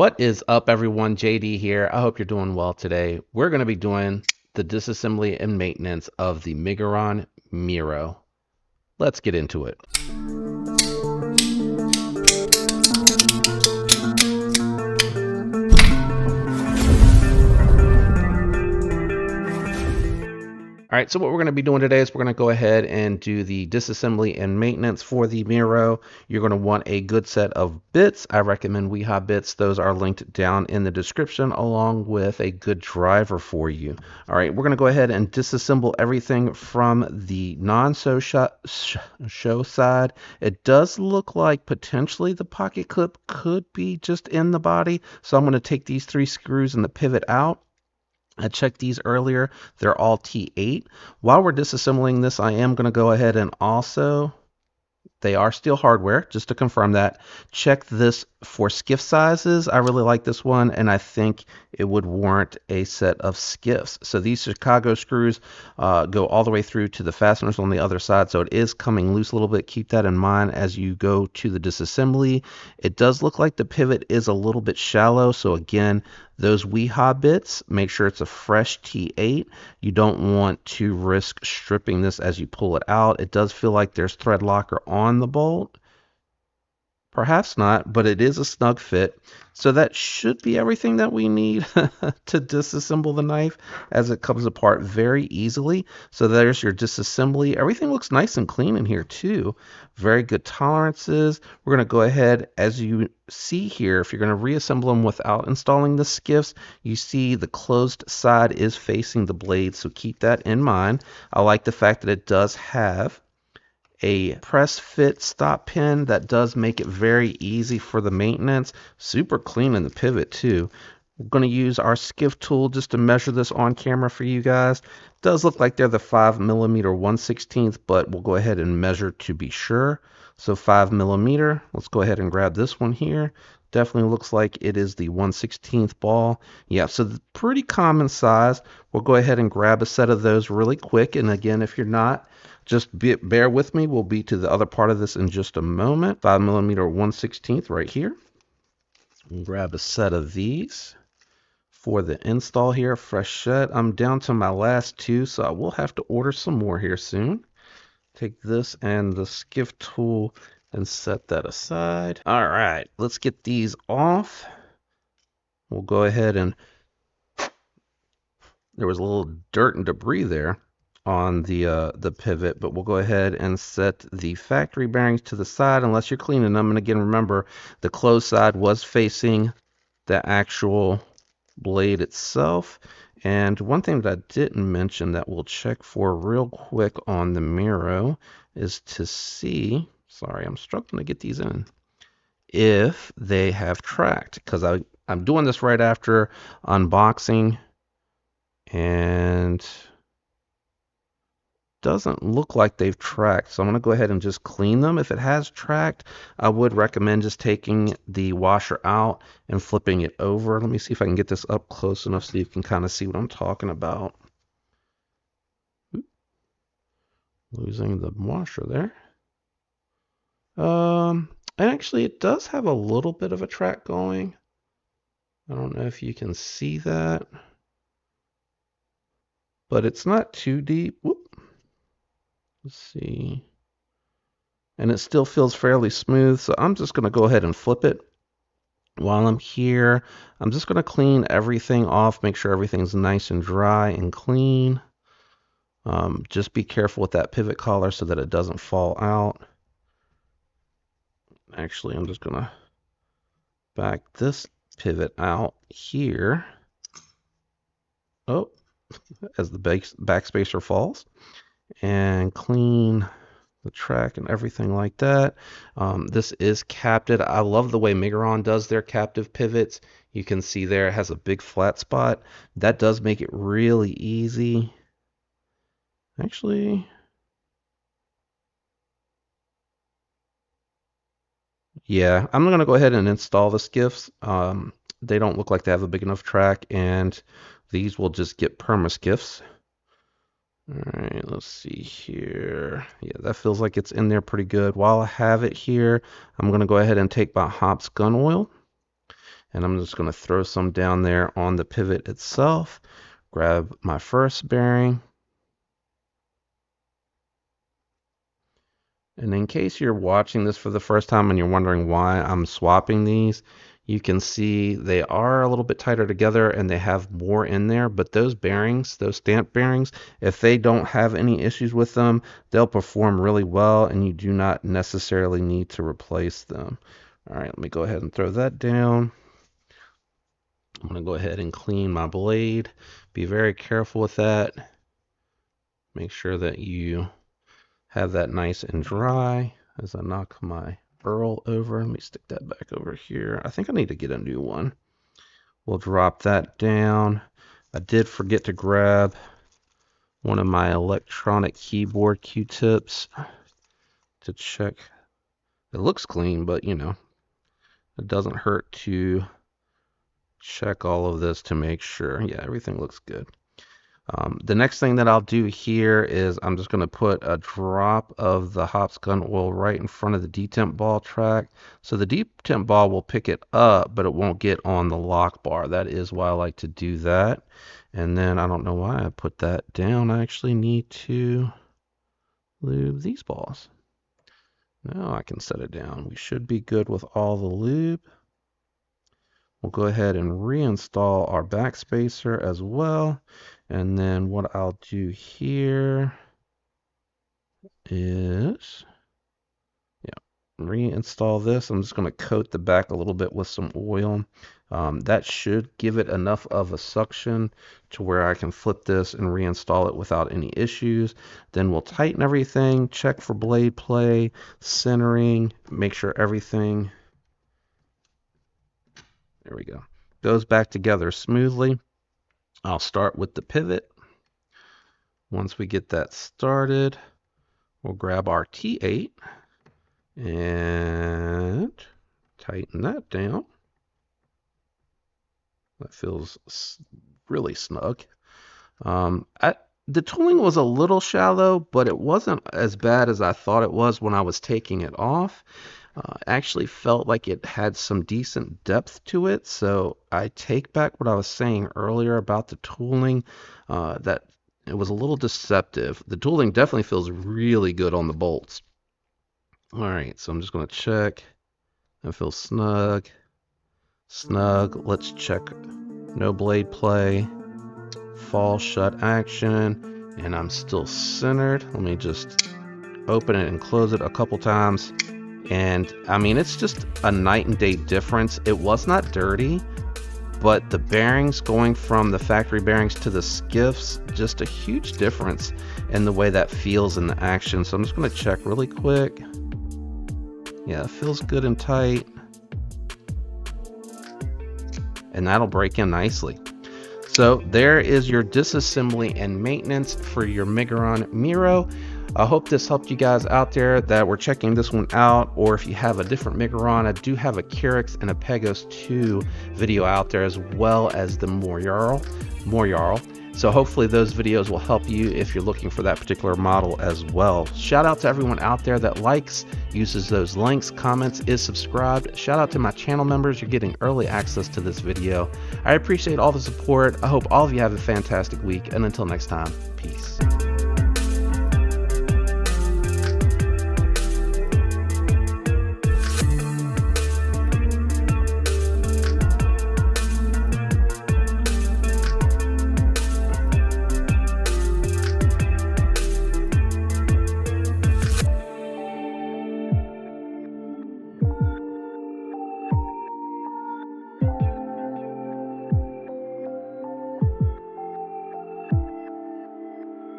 What is up, everyone? JD here. I hope you're doing well today. We're going to be doing the disassembly and maintenance of the Miguron Mero. Let's get into it. All right, so what we're going to be doing today is we're going to go ahead and do the disassembly and maintenance for the Mero. You're going to want a good set of bits. I recommend WeHa bits. Those are linked down in the description along with a good driver for you. All right, we're going to go ahead and disassemble everything from the non-show side. It does look like potentially the pocket clip could be just in the body. So I'm going to take these 3 screws and the pivot out. I checked these earlier. They're all T8. While we're disassembling this, I am going to go ahead and also, they are still hardware, just to confirm that. Check this for skiff sizes. I really like this one, and I think it would warrant a set of skiffs. So these Chicago screws go all the way through to the fasteners on the other side, so it is coming loose a little bit. Keep that in mind as you go to the disassembly. It does look like the pivot is a little bit shallow, so again, those WeHa bits, make sure it's a fresh T8. You don't want to risk stripping this as you pull it out. It does feel like there's thread locker on the bolt. Perhaps not, but it is a snug fit. So that should be everything that we need to disassemble the knife, as it comes apart very easily. So there's your disassembly. Everything looks nice and clean in here too. Very good tolerances. We're going to go ahead, as you see here, if you're going to reassemble them without installing the skiffs, you see the closed side is facing the blade, so keep that in mind. I like the fact that it does have a press fit stop pin that does make it very easy for the maintenance. Super clean in the pivot too. We're going to use our skiff tool just to measure this on camera for you guys. It does look like they're the 5mm 1/16, but we'll go ahead and measure to be sure. So 5mm. Let's go ahead and grab this one here. Definitely looks like it is the 1/16 ball. Yeah, so pretty common size. We'll go ahead and grab a set of those really quick. And again, if you're not, just bear with me. We'll be to the other part of this in just a moment. 5mm 1/16 right here. We'll grab a set of these for the install here. Fresh set. I'm down to my last 2, so I will have to order some more here soon. Take this and the skiff tool and set that aside. All right, let's get these off. We'll go ahead and, there was a little dirt and debris there on the pivot, but we'll go ahead and set the factory bearings to the side unless you're cleaning them. And again, remember, the closed side was facing the actual blade itself. And one thing that I didn't mention that we'll check for real quick on the Mero is to see, sorry, I'm struggling to get these in, if they have tracked, because I'm doing this right after unboxing, and doesn't look like they've tracked. So I'm going to go ahead and just clean them. If it has tracked, I would recommend just taking the washer out and flipping it over. Let me see if I can get this up close enough so you can kind of see what I'm talking about. Losing the washer there. And actually it does have a little bit of a track going. I don't know if you can see that, but it's not too deep. Whoop. Let's see. And it still feels fairly smooth, so I'm just going to go ahead and flip it. While I'm here, I'm just going to clean everything off, make sure everything's nice and dry and clean. Just be careful with that pivot collar so that it doesn't fall out. Actually, I'm just going to back this pivot out here. Oh, as the backspacer falls. And clean the track and everything like that. This is captive. I love the way Miguron does their captive pivots. You can see there it has a big flat spot. That does make it really easy. Actually, yeah, I'm going to go ahead and install the skiffs. They don't look like they have a big enough track, and these will just get perma skiffs. All right, let's see here. Yeah, that feels like it's in there pretty good. While I have it here, I'm going to go ahead and take my Hops gun oil. And I'm just going to throw some down there on the pivot itself. Grab my first bearing. And in case you're watching this for the first time and you're wondering why I'm swapping these, you can see they are a little bit tighter together and they have more in there, but those bearings, those stamp bearings, if they don't have any issues with them, they'll perform really well and you do not necessarily need to replace them. All right, let me go ahead and throw that down. I'm going to go ahead and clean my blade. Be very careful with that. Make sure that you have that nice and dry as I knock my burl over. Let me stick that back over here. I think I need to get a new one. We'll drop that down. I did forget to grab one of my electronic keyboard Q-tips to check. It looks clean, but you know, it doesn't hurt to check all of this to make sure. Yeah, everything looks good. The next thing that I'll do here is I'm just going to put a drop of the hops gun oil right in front of the detemp ball track. So the detemp ball will pick it up, but it won't get on the lock bar. That is why I like to do that. And then I don't know why I put that down. I actually need to lube these balls. Now I can set it down. We should be good with all the lube. We'll go ahead and reinstall our backspacer as well. And then what I'll do here is, reinstall this. I'm just going to coat the back a little bit with some oil. That should give it enough of a suction to where I can flip this and reinstall it without any issues. Then we'll tighten everything, check for blade play, centering, make sure everything, there we go, goes back together smoothly. I'll start with the pivot. Once we get that started, we'll grab our T8 and tighten that down. That feels really snug. The tooling was a little shallow, but it wasn't as bad as I thought it was when I was taking it off. Actually felt like it had some decent depth to it, so I take back what I was saying earlier about the tooling, that it was a little deceptive. The tooling definitely feels really good on the bolts. All right, so I'm just going to check. It feels snug. Snug. Let's check. No blade play. Fall shut action. And I'm still centered. Let me just open it and close it a couple times. And I mean, it's just a night and day difference. It was not dirty, but the bearings going from the factory bearings to the skiffs, just a huge difference in the way that feels in the action. So I'm just going to check really quick. Yeah, it feels good and tight. And that'll break in nicely. So there is your disassembly and maintenance for your Miguron Mero. I hope this helped you guys out there that were checking this one out, or if you have a different Miguron, I do have a Kyrix and a Pegos 2 video out there, as well as the Moriarl. So hopefully those videos will help you if you're looking for that particular model as well. Shout out to everyone out there that likes, uses those links, comments, is subscribed. Shout out to my channel members. You're getting early access to this video. I appreciate all the support. I hope all of you have a fantastic week, and until next time, peace.